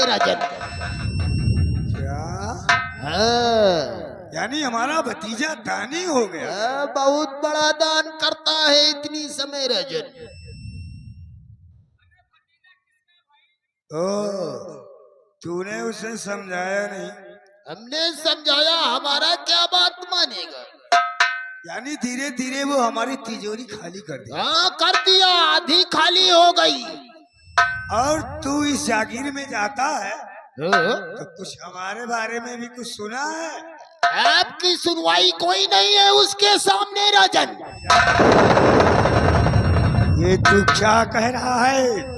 राजन। क्या? हाँ। यानी हमारा भतीजा दानी हो गया। बहुत बड़ा दान करता है इतनी समय राजन। ओ, तूने उसे समझाया नहीं? हमने समझाया, हमारा क्या बात मानेगा। यानी धीरे धीरे वो हमारी तिजोरी खाली कर दी। हाँ कर दिया, आधी खाली हो गई। और तू इस जागीर में जाता है हाँ? तो कुछ हमारे बारे में भी कुछ सुना है? आपकी सुनवाई कोई नहीं है उसके सामने राजन। ये तू क्या कह रहा है?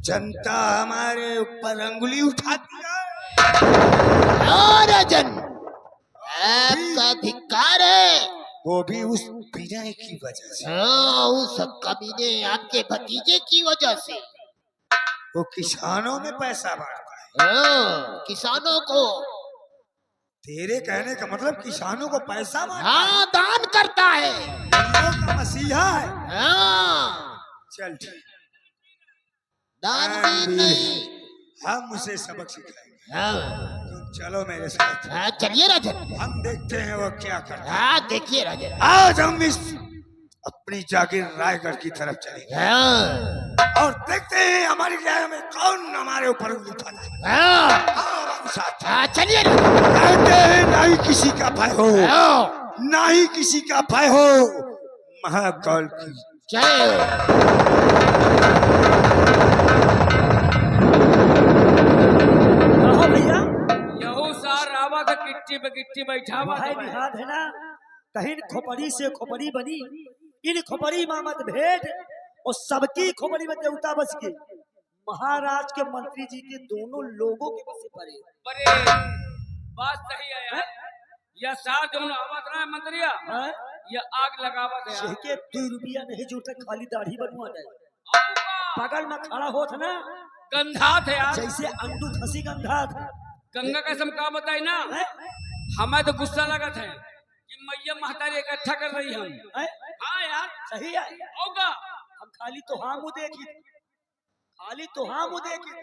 जनता हमारे ऊपर अंगुली उठाती है। हाँ राजन, आपका धिक्कार है। वो भी उस विनय की वजह से। हाँ, उस कमीने आपके भतीजे की वजह से। वो किसानों में पैसा बांटता है। हाँ, किसानों को। तेरे कहने का मतलब किसानों को पैसा बांटता हाँ, दान करता है। है? का मसीहा है। हाँ, चल ठीक, दानवीर नहीं। हम उसे सबक सिखाएंगे। हाँ, तुम चलो मेरे साथ। हाँ चलिए राजन। हम देखते हैं वो क्या करता है। हाँ देखिए राजन। आज हम इस अपनी जागीर रायगढ़ की तरफ चलेंगे। हाँ, और देखते हैं हमारी न्याय में कौन हमारे ऊपर उंगली उठाता है। हाँ, आओ हमारे साथ। हाँ चलिए राजन। कहते हैं ना ही किसी का भय हो, हाँ, ना ही किसी का भय हो महाकाल की। जय। भैया यहू सार आवा था गिट्टी पे गिट्टी बैठावा भाई निहाद है ना, कहीं खोपड़ी से खोपड़ी बनी, इन खोपड़ी में मत भेद और सबकी खोपड़ी में देवता बस के। महाराज के मंत्री जी के दोनों लोगों के बसे पड़े। बड़े बात सही है यार। यह सार जो आवाज रहा है मंत्रिया, हैं? यह आग लगावा था यार। के 2 रुपया नहीं जुटे, खाली दाढ़ी बनवा दे। आऊंगा। बगल में खड़ा होत ना, गंधा थे यार। जैसे अंडू खसी गंधा था। गंगा कसम का बताई ना, हैं? हमें तो गुस्सा लगा था कि मैया महतारी इकट्ठा कर रही हम। हैं? हाँ यार सही है। होगा। हम खाली तो हाँ मुँह देखी, खाली तो हाँ मुँह देखी।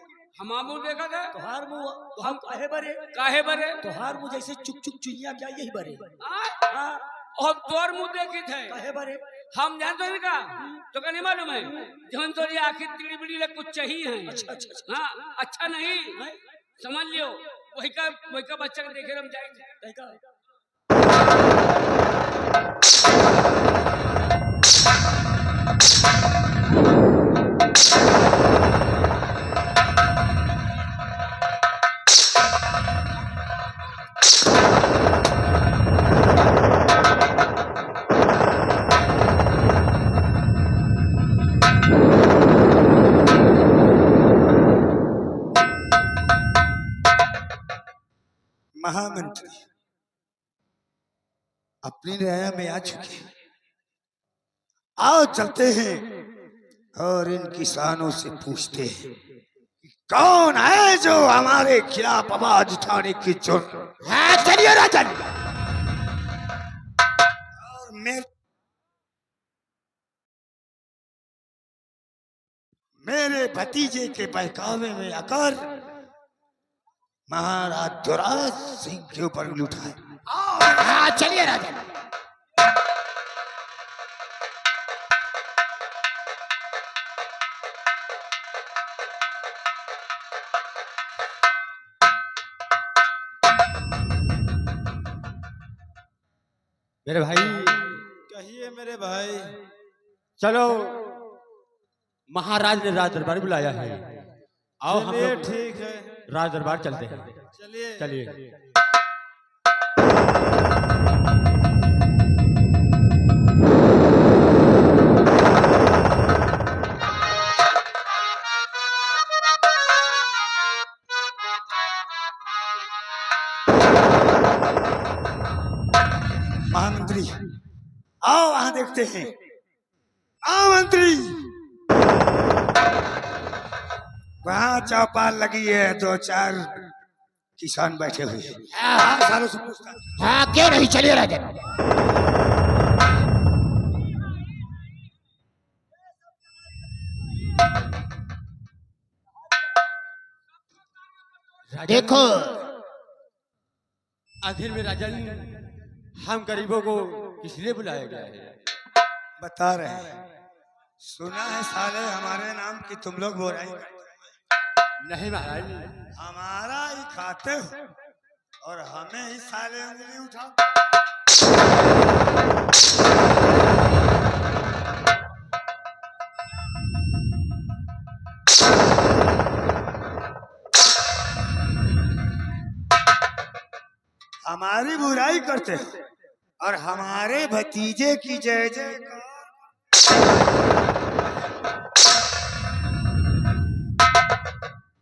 हम देखा था तोहार मुँह तो हम काहे बरे, काहे बरे। तोहार मुँह जैसे चुक चुक चुइया क्या यही बरे। हाँ? हाँ, और तोर मुंह देखी थे काहे बरे। हम जानते हैं का तो क्या नहीं मालूम है जौन तोरी आखिर टिड़ी बिड़ी लग कुछ चाहिए है। अच्छा अच्छा अच्छा। हाँ अच्छा नहीं समझ लियो। वही का बच्चा के देखे हम जाएंगे। देखा महामंत्री अपनी न्याय में आ चुके हैं। आओ चलते हैं और इन किसानों से पूछते हैं कि कौन है जो हमारे खिलाफ आवाज उठाने की जरूरत। हाँ चलिए राजन। और मेरे भतीजे के बहकावे में आकर महाराज ध्वराज सिंह के ऊपर उंगली उठाए। हाँ चलिए राजन। मेरे भाई, कहिए मेरे भाई। चलो महाराज ने राज दरबार बुलाया है। आओ हम चलिए लोग ठीक है, राज दरबार चलते हैं। चलिए चलिए। महामंत्री आओ वहां देखते हैं। आओ मंत्री, वहां चौपाल लगी है, 2-4 किसान बैठे हुए हैं। हाँ, सारों से पूछता हूं। हाँ क्यों नहीं, चलिए राजन। राजन, देखो आखिर में राजन हम गरीबों को किस लिए बुलाया गया है? बता रहे हैं, सुना है साले हमारे नाम की तुम लोग बुराई करते हो। नहीं महाराज, हमारा ही खाते हो और हमें ही साले उंगली उठा। हमारी बुराई करते हो और हमारे भतीजे की जय जय।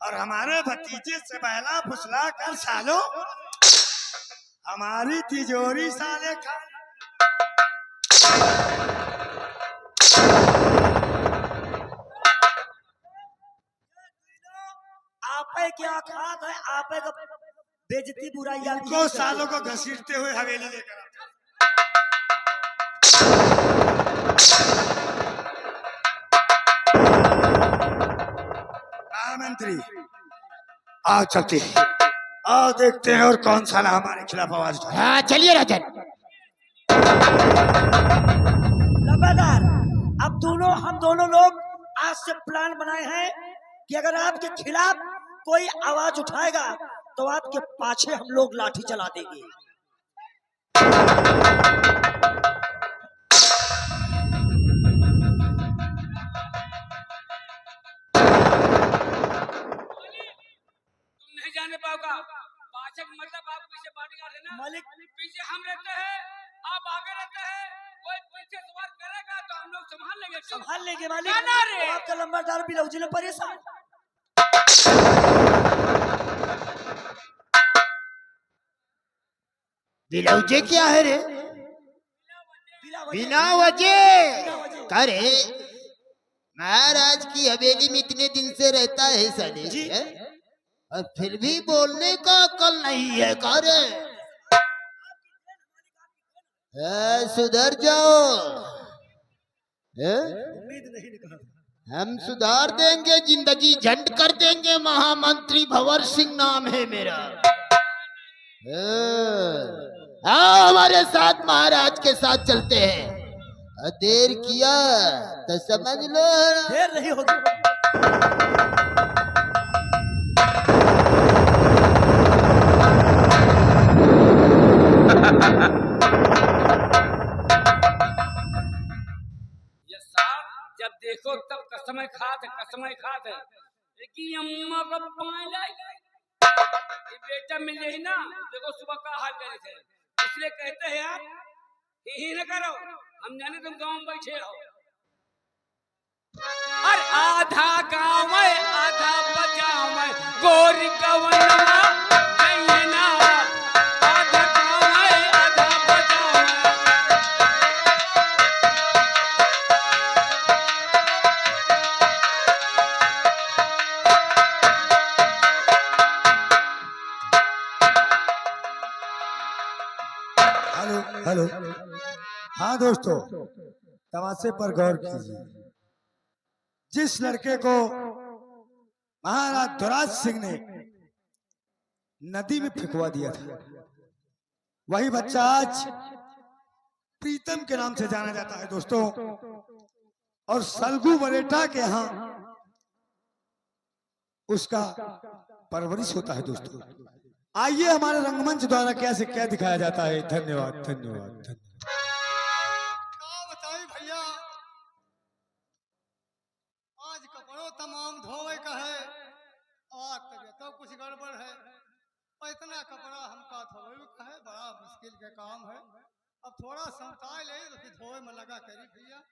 और हमारे भतीजे से बहला फुसला कर सालो हमारी तिजोरी साले खा। आपे क्या खात है? आपे का बेइज्जती बुराई को सालों को घसीटते हुए हवेली लेकर आते। मंत्री आओ चलते हैं, आओ देखते हैं और कौन साला हमारे खिलाफ आवाज उठाए। हाँ चलिए राजन। लंबादार, अब हम दोनों लोग आज से प्लान बनाए हैं कि अगर आपके खिलाफ कोई आवाज उठाएगा तो आपके पाछे हम लोग लाठी चला देंगे। नहीं जाने पाओगा। पाचक मतलब आप पीछे बॉडीगार्ड है ना मालिक, पीछे हम रहते हैं, आप आगे रहते हैं। कोई पीछे सवार करेगा तो हम लोग संभाल लेंगे। संभाल लेंगे मालिक। जाना रे। आपका लंबादार भी लौजी परेशान। बिलौजे क्या है रे? बिना वजह करे महाराज की हवेली में इतने दिन से रहता है साले जी। है? और फिर भी बोलने का अक्ल नहीं है करे। सुधर जाओ। उम्मीद नहीं निकला। हम सुधार देंगे, जिंदगी झंड कर देंगे। महामंत्री भंवर सिंह नाम है मेरा। आओ हमारे साथ महाराज के साथ चलते हैं। देर किया तो समझ लो देर नहीं होगी। ये साहब जब देखो तब कसम खात है लेकिन अम्मा का पाए लाए ये बेटा मिल जाए ना। देखो सुबह का हाल करे थे, इसलिए कहते हैं यार यही न करो। हम जाने तुम गांव में बैठे हो और आधा गांव है आधा बजाव है गोरी कवनवा नहीं ना। आधा गांव है आधा बजाव है। Hello hello. हाँ दोस्तों, तमाशे पर गौर कीजिए। जिस लड़के को महाराज ध्वराज सिंह ने नदी में फेंकवा दिया था, वही बच्चा आज प्रीतम के नाम से जाना जाता है दोस्तों। और सलगू बरेटा के यहाँ उसका परवरिश होता है दोस्तों। आइए हमारे रंगमंच द्वारा क्या से क्या दिखाया जाता है। धन्यवाद धन्यवाद धन्यवाद। क्या बताई भैया, आज कपड़ों तमाम धोवे का है और तबियतों कुछ गड़बड़ है और इतना कपड़ा हमका धोवे का है, बड़ा मुश्किल का काम है। अब थोड़ा समता ले तो फिर धोवे में लगा करी भैया।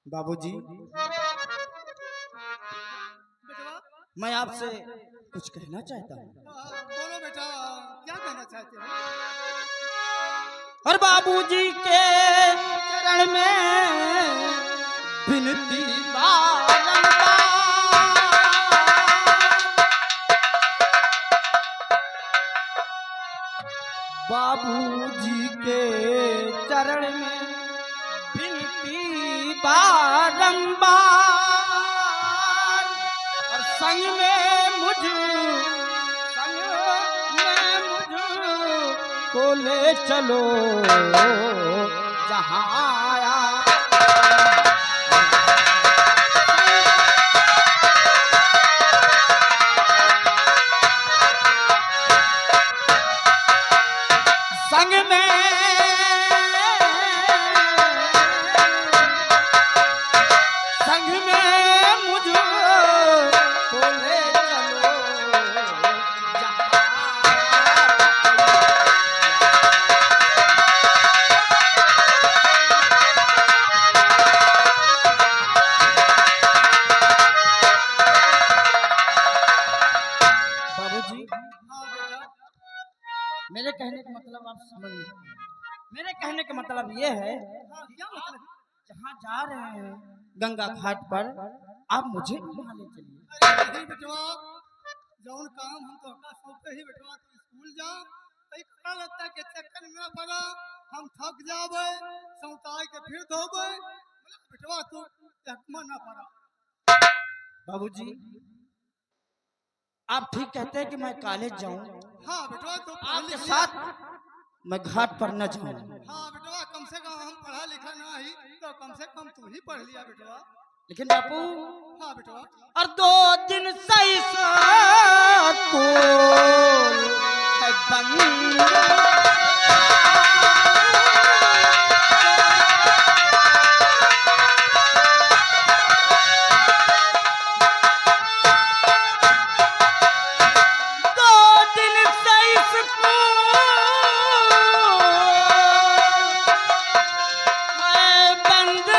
बाबूजी, मैं आपसे कुछ कहना चाहता हूँ। बोलो बेटा, क्या कहना चाहते हो? और बाबूजी के चरण में विनती बारंबार। बाबूजी के चरण में विनती बारंबार। और संग में मुझ को ले चलो जहाँ आया। संग में मुझ को ले चलो जहाँ मेरे कहने का मतलब आप समझ लीजिए। मेरे कहने का मतलब ये है कि आप जहाँ जा रहे हैं गंगा घाट पर, आप मुझे वहाँ ले चलिए। अरे बेटवा, जौन काम हम तो का सौंपे ही बेटवा, तुम स्कूल जा। कई कपड़ा लगता के चक्कर में ना पड़ा, हम थक जावे, सौताई के फिर धोबे। बेटवा तू चकमा ना पड़ा। बाबूजी, आप ठीक कहते हैं कि मैं कॉलेज जाऊं। हाँ बेटवा, तो आपके साथ मैं घाट पर न जाऊं। हाँ बेटवा, कम से कम हम पढ़ा लिखा ना ही तो कम से कम तू ही पढ़ लिया बेटवा। लेकिन बापू, हाँ बेटवा, और 2 दिन सही को है बंद।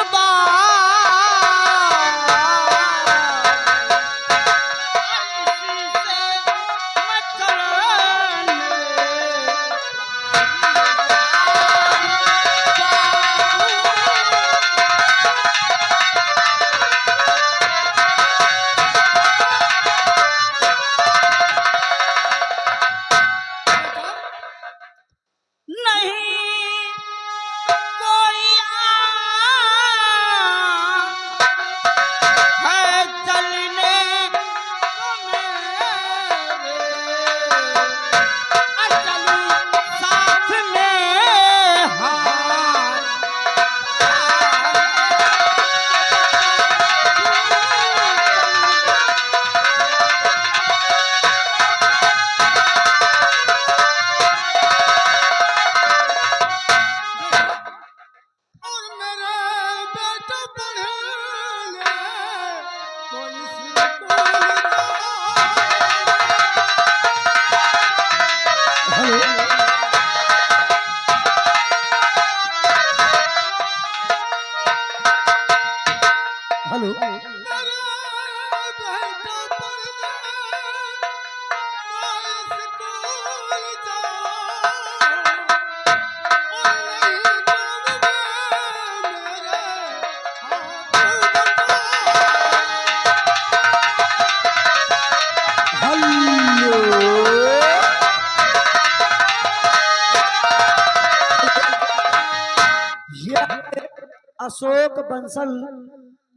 अशोक बंसल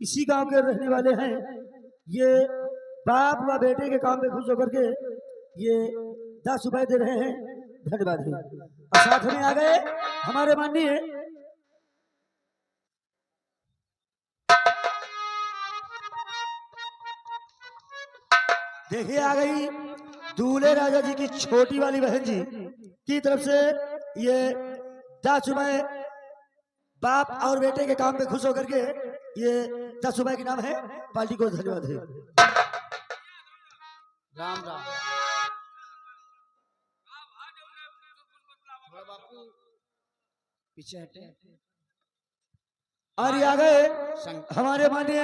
इसी गांव के रहने वाले हैं। ये बाप व बेटे के काम में खुश होकर के ये 10 रुपए दे रहे हैं। धन्यवाद है। और साथ में आ गए हमारे माननीय देखिए, आ गई दूल्हे राजा जी की छोटी वाली बहन जी की तरफ से ये 10 रुपए बाप और बेटे के काम में खुश होकर के ये 10 रुपए के नाम है। पार्टी को धन्यवाद है। राम राम। पीछे हटे। और ये आ गए हमारे माननीय